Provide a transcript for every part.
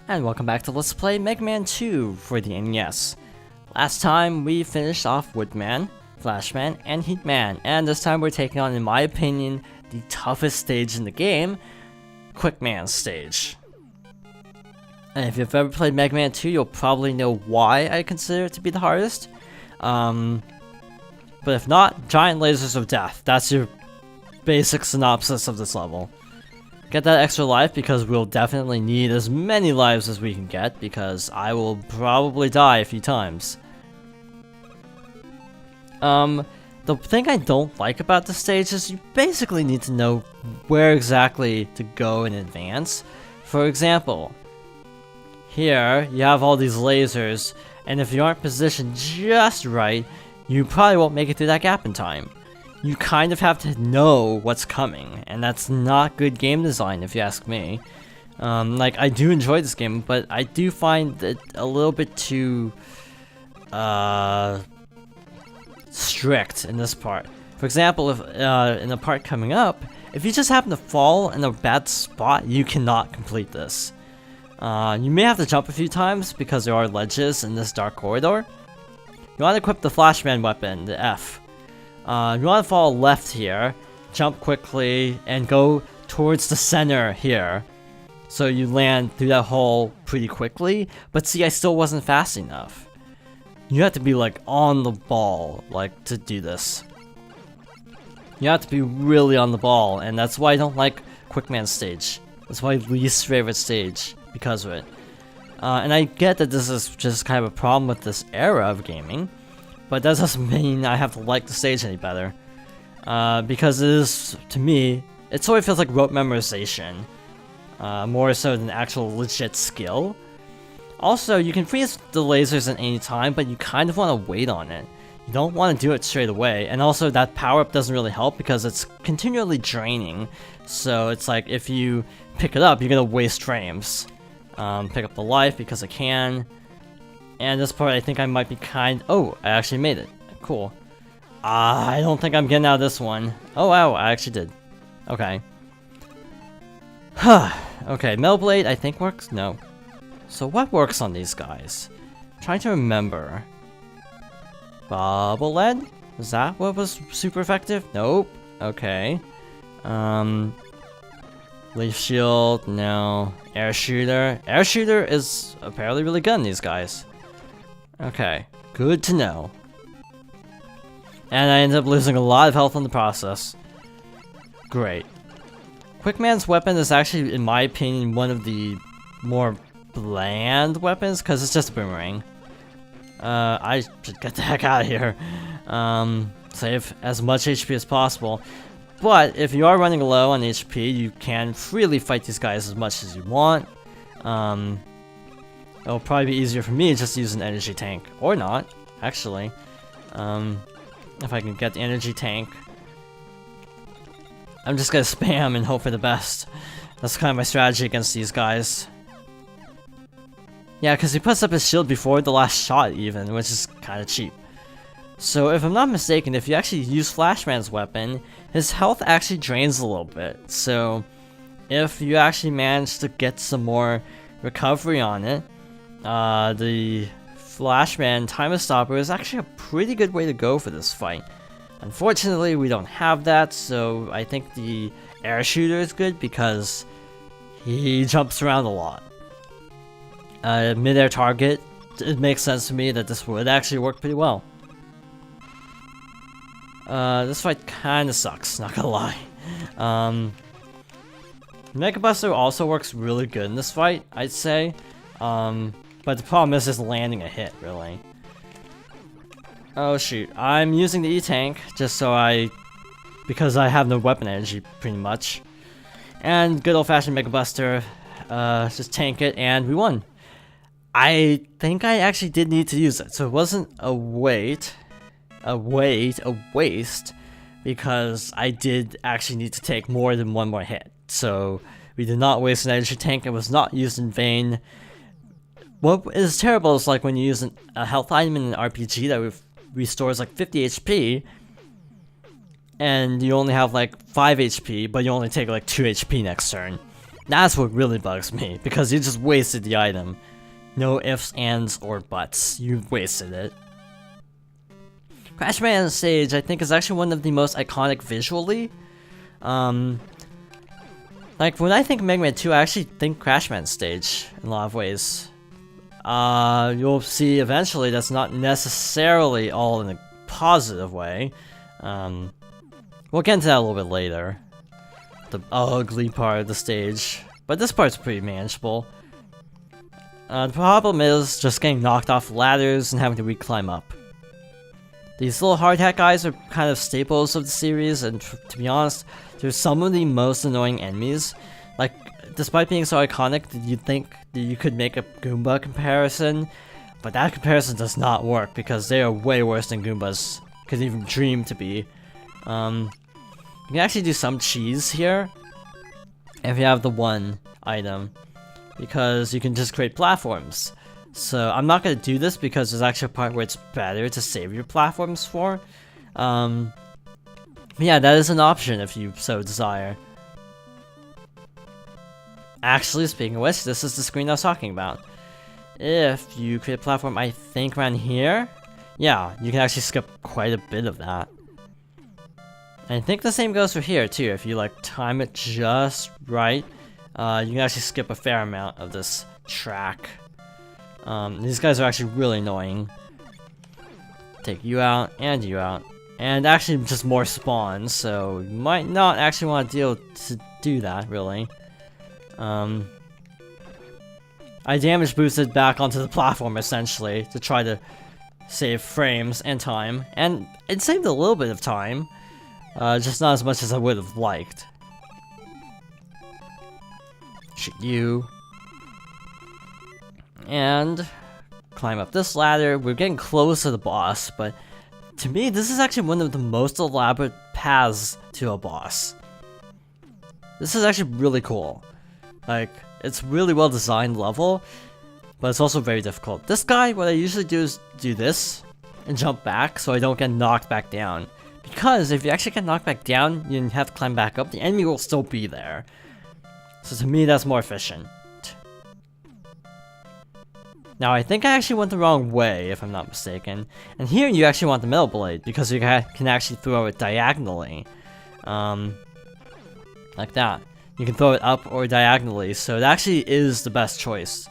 And welcome back to Let's Play Mega Man 2 for the NES. Last time we finished off Woodman, Flashman, and Heatman, and this time we're taking on, in my opinion, the toughest stage in the game, Quickman stage. And if you've ever played Mega Man 2, you'll probably know why I consider it to be the hardest. But if not, Giant Lasers of Death. That's your basic synopsis of this level. Get that extra life because we'll definitely need as many lives as we can get because I will probably die a few times. The thing I don't like about this stage is you basically need to know where exactly to go in advance. For example, here you have all these lasers, and if you aren't positioned just right, you probably won't make it through that gap in time. You kind of have to know what's coming, and that's not good game design if you ask me. Like, I do enjoy this game, but I do find it a little bit too strict in this part. For example, if in the part coming up, if you just happen to fall in a bad spot, you cannot complete this. You may have to jump a few times because there are ledges in this dark corridor. You want to equip the Flashman weapon, the F. You want to fall left here, jump quickly, and go towards the center here. So you land through that hole pretty quickly, but see, I still wasn't fast enough. You have to be like on the ball, like, to do this. You have to be really on the ball, and that's why I don't like Quickman stage. That's my least favorite stage, because of it. And I get that this is just kind of a problem with this era of gaming, but that doesn't mean I have to like the stage any better. Because it is, to me, it sort of feels like rote memorization. More so than actual legit skill. Also, you can freeze the lasers at any time, but you kind of want to wait on it. You don't want to do it straight away, and also that power-up doesn't really help because it's continually draining. So it's like, if you pick it up, you're gonna waste frames. Pick up the life because I can. And this part, I think I might be oh, I actually made it. Cool. I don't think I'm getting out of this one. Oh, wow, I actually did. Okay. Okay, Metal Blade, I think works? No. So what works on these guys? I'm trying to remember. Bubble Lead? Is that what was super effective? Nope. Okay. Leaf Shield, no. Air Shooter. Air Shooter is apparently really good on these guys. Okay, good to know. And I ended up losing a lot of health in the process. Great. Quickman's weapon is actually, in my opinion, one of the more bland weapons, because it's just a boomerang. I should get the heck out of here. Save as much HP as possible. But if you are running low on HP, you can freely fight these guys as much as you want. It'll probably be easier for me just to use an energy tank. Or not, actually. If I can get the energy tank. I'm just gonna spam and hope for the best. That's kind of my strategy against these guys. Yeah, because he puts up his shield before the last shot even, which is kind of cheap. So if I'm not mistaken, if you actually use Flashman's weapon, his health actually drains a little bit. So if you actually manage to get some more recovery on it, the Flashman Time Stopper is actually a pretty good way to go for this fight. Unfortunately, we don't have that, so I think the Air Shooter is good because he jumps around a lot. Mid-air target, it makes sense to me that this would actually work pretty well. This fight kinda sucks, not gonna lie. Mega Buster also works really good in this fight, I'd say. But the problem is just landing a hit, really. Oh shoot, I'm using the E-Tank just so because I have no weapon energy, pretty much. And good old-fashioned Mega Buster, just tank it, and we won. I think I actually did need to use it, so it wasn't a waste, because I did actually need to take more than one more hit. So we did not waste an energy tank, it was not used in vain. What is terrible is like when you use a health item in an RPG that restores like 50 HP, and you only have like 5 HP, but you only take like 2 HP next turn. That's what really bugs me, because you just wasted the item. No ifs, ands, or buts. You wasted it. Crash Man stage, I think, is actually one of the most iconic visually. Like, when I think Mega Man 2, I actually think Crash Man stage, in a lot of ways. You'll see eventually that's not necessarily all in a positive way. We'll get into that a little bit later. The ugly part of the stage. But this part's pretty manageable. The problem is just getting knocked off ladders and having to re-climb up. These little hard hat guys are kind of staples of the series, and to be honest, they're some of the most annoying enemies. Like, despite being so iconic, you'd think that you could make a Goomba comparison, but that comparison does not work because they are way worse than Goombas could even dream to be. You can actually do some cheese here if you have the one item, because you can just create platforms. So I'm not going to do this because there's actually a part where it's better to save your platforms for. Yeah, that is an option if you so desire. Actually, speaking of which, this is the screen I was talking about. If you create a platform, I think around here, yeah, you can actually skip quite a bit of that. And I think the same goes for here too. If you like time it just right, you can actually skip a fair amount of this track. These guys are actually really annoying. Take you out, and actually just more spawns, so you might not actually want to do that, really. I damage boosted back onto the platform, essentially, to try to save frames and time, and it saved a little bit of time, just not as much as I would have liked. Shoot you. And climb up this ladder. We're getting close to the boss, but to me, this is actually one of the most elaborate paths to a boss. This is actually really cool. Like, it's really well designed level, but it's also very difficult. This guy, what I usually do is do this and jump back so I don't get knocked back down. Because if you actually get knocked back down, you have to climb back up, the enemy will still be there. So to me, that's more efficient. Now, I think I actually went the wrong way, if I'm not mistaken. And here, you actually want the metal blade, because you can actually throw it diagonally. Like that. You can throw it up or diagonally, so it actually is the best choice.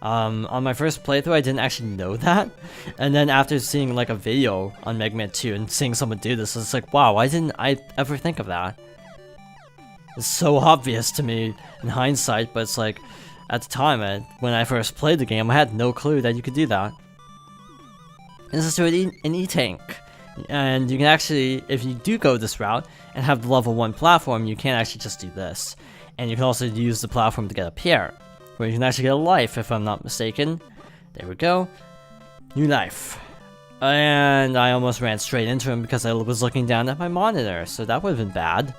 On my first playthrough, I didn't actually know that. And then after seeing, like, a video on Mega Man 2 and seeing someone do this, it's like, wow, why didn't I ever think of that? It's so obvious to me in hindsight, but it's like, at the time, when I first played the game, I had no clue that you could do that. This is to an E-Tank. And you can actually, if you do go this route and have the level 1 platform, you can actually just do this. And you can also use the platform to get up here, where you can actually get a life, if I'm not mistaken. There we go. New life. And I almost ran straight into him because I was looking down at my monitor, so that would have been bad.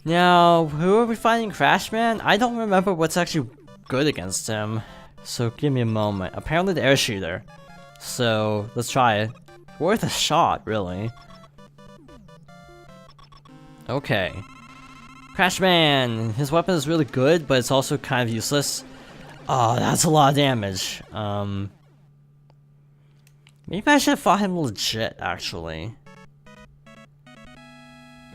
Now, who are we fighting? Crash Man? I don't remember what's actually good against him, so give me a moment. Apparently the air shooter. So, let's try it. Worth a shot, really. Okay. Crash Man! His weapon is really good, but it's also kind of useless. Oh, that's a lot of damage. Maybe I should have fought him legit, actually.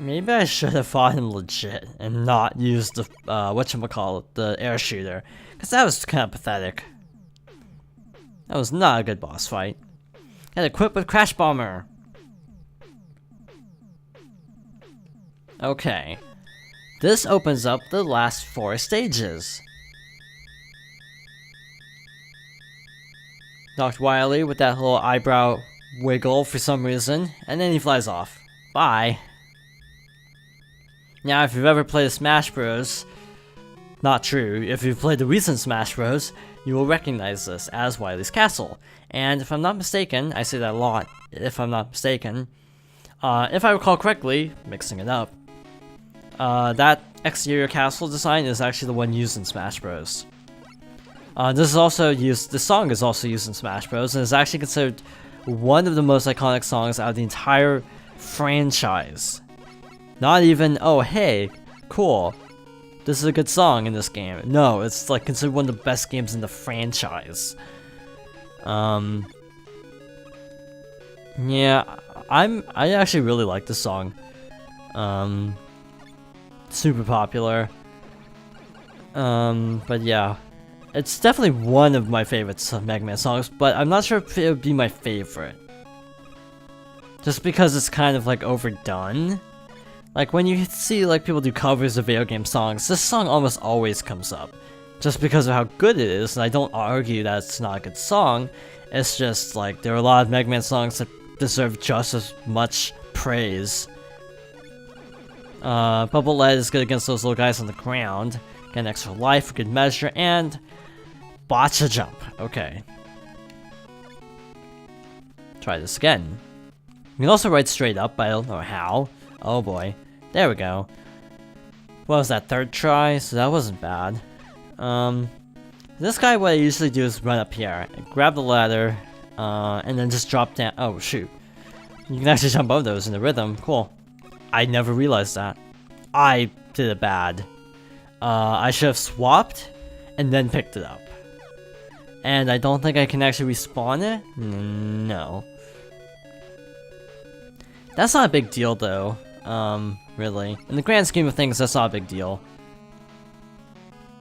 Maybe I should have fought him legit and not used the, whatchamacallit, the air shooter. Because that was kind of pathetic. That was not a good boss fight. Got equipped with Crash Bomber. Okay. This opens up the last 4 stages. Knocked Wily with that little eyebrow wiggle for some reason, and then he flies off. Bye. Now, if you've ever played Smash Bros, not true, if you've played the recent Smash Bros, you will recognize this as Wily's Castle. And if I'm not mistaken, I say that a lot, if I'm not mistaken, if I recall correctly, mixing it up, that exterior castle design is actually the one used in Smash Bros. This song is also used in Smash Bros, and is actually considered one of the most iconic songs out of the entire franchise. Not even, oh hey, cool, this is a good song in this game. No, it's like considered one of the best games in the franchise. Yeah, I actually really like this song. Super popular. But yeah, it's definitely one of my favorites of Mega Man songs, but I'm not sure if it would be my favorite. Just because it's kind of like overdone. Like when you see like people do covers of video game songs, this song almost always comes up. Just because of how good it is, and I don't argue that it's not a good song. It's just like there are a lot of Mega Man songs that deserve just as much praise. Bubble Lead is good against those little guys on the ground. Get an extra life for good measure, and botcha jump. Okay. Try this again. You can also ride straight up, but I don't know how. Oh boy. There we go. What was that, third try? So that wasn't bad. This guy, what I usually do is run up here, grab the ladder, and then just drop down. Oh shoot. You can actually jump over those in the rhythm. Cool. I never realized that. I did it bad. I should have swapped and then picked it up. And I don't think I can actually respawn it? No. That's not a big deal though. Really. In the grand scheme of things, that's not a big deal.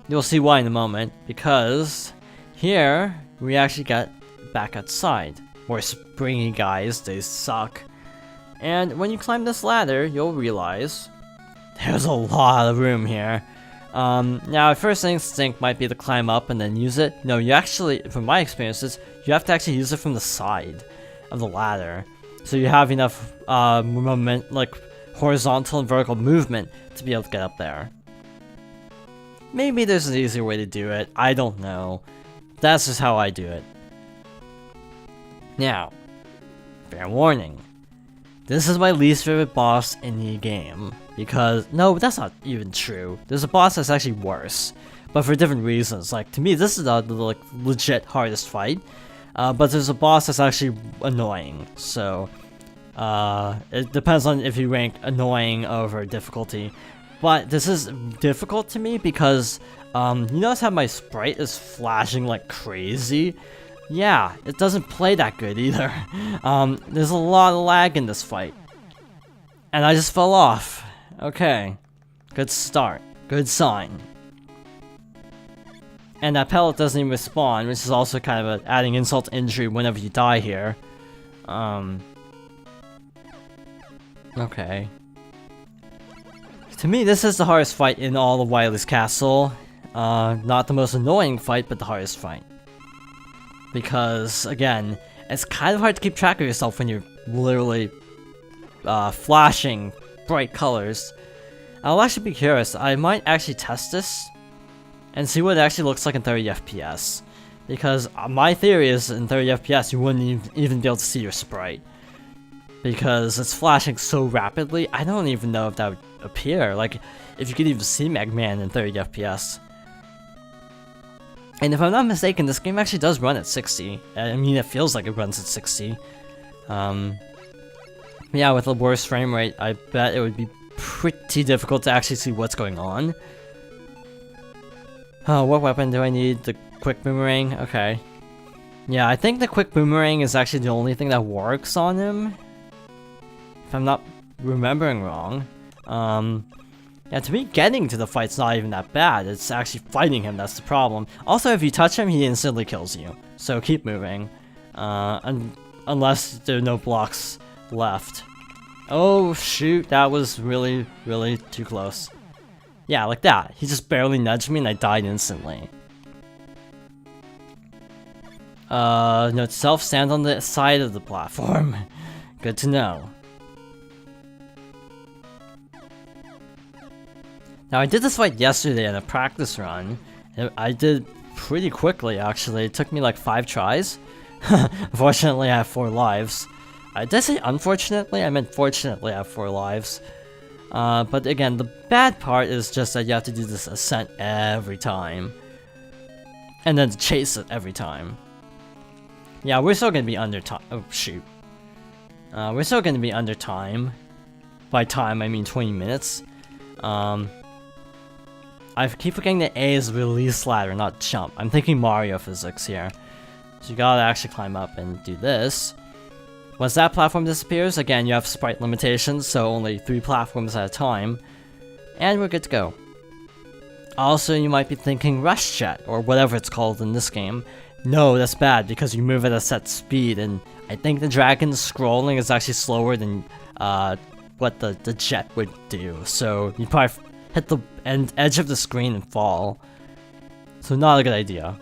You'll see why in a moment, because here we actually got back outside. More springy guys, they suck. And when you climb this ladder, you'll realize there's a lot of room here. Now, first instinct might be to climb up and then use it. No, you actually, from my experiences, you have to actually use it from the side of the ladder. So you have enough movement, like horizontal and vertical movement, to be able to get up there. Maybe there's an easier way to do it. I don't know. That's just how I do it. Now, fair warning. This is my least favorite boss in the game. Because, no, that's not even true. There's a boss that's actually worse. But for different reasons. Like, to me, this is the like, legit hardest fight. But there's a boss that's actually annoying. So, it depends on if you rank annoying over difficulty. But this is difficult to me because, you notice how my sprite is flashing like crazy? Yeah, it doesn't play that good either. There's a lot of lag in this fight. And I just fell off. Okay. Good start. Good sign. And that pellet doesn't even respawn, which is also kind of adding insult to injury whenever you die here. Okay. To me, this is the hardest fight in all of Wily's Castle. Not the most annoying fight, but the hardest fight. Because, again, it's kind of hard to keep track of yourself when you're literally flashing bright colors. I'll actually be curious. I might actually test this and see what it actually looks like in 30 FPS. Because my theory is in 30 FPS you wouldn't even be able to see your sprite. Because it's flashing so rapidly, I don't even know if that would appear. Like, if you could even see Mega Man in 30 FPS. And if I'm not mistaken, this game actually does run at 60. I mean, it feels like it runs at 60. Yeah, with a worse frame rate, I bet it would be pretty difficult to actually see what's going on. Oh, what weapon do I need? The quick boomerang? Okay. Yeah, I think the quick boomerang is actually the only thing that works on him. If I'm not remembering wrong. Yeah, to me, getting to the fight's not even that bad. It's actually fighting him that's the problem. Also, if you touch him, he instantly kills you. So keep moving. Unless there are no blocks left. Oh, shoot. That was really, really too close. Yeah, like that. He just barely nudged me and I died instantly. Note self, stand on the side of the platform. Good to know. Now, I did this fight yesterday in a practice run. I did pretty quickly, actually. It took me like 5 tries. Unfortunately, I have 4 lives. Did I say unfortunately? I meant fortunately I have 4 lives. But again, the bad part is just that you have to do this ascent every time. And then chase it every time. Yeah, we're still gonna be under time. Oh, shoot. We're still gonna be under time. By time, I mean 20 minutes. I keep forgetting that A is release ladder, not jump. I'm thinking Mario physics here. So you gotta actually climb up and do this. Once that platform disappears, again, you have sprite limitations, so only 3 platforms at a time. And we're good to go. Also, you might be thinking Rush Jet, or whatever it's called in this game. No, that's bad, because you move at a set speed, and I think the dragon's scrolling is actually slower than what the jet would do. So you'd probably hit the edge of the screen and fall. So not a good idea.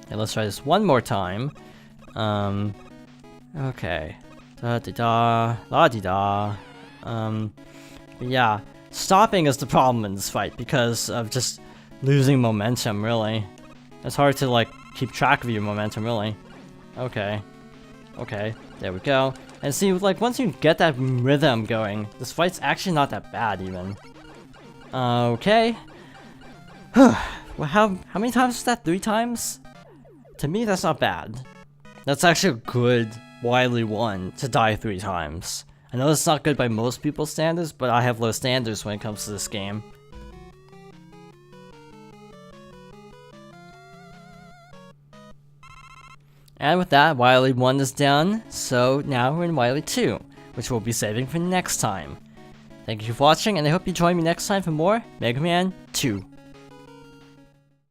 Okay, let's try this one more time. Okay. Da-di-da, la-di-da. But yeah, stopping is the problem in this fight because of just losing momentum, really. It's hard to, like, keep track of your momentum, really. Okay. Okay, there we go. And see, like, once you get that rhythm going, this fight's actually not that bad, even. Okay. Well, how many times was that? 3 times? To me, that's not bad. That's actually a good Wily one to die 3 times. I know it's not good by most people's standards, but I have low standards when it comes to this game. And with that, Wily 1 is done, so now we're in Wily 2, which we'll be saving for next time. Thank you for watching, and I hope you join me next time for more Mega Man 2.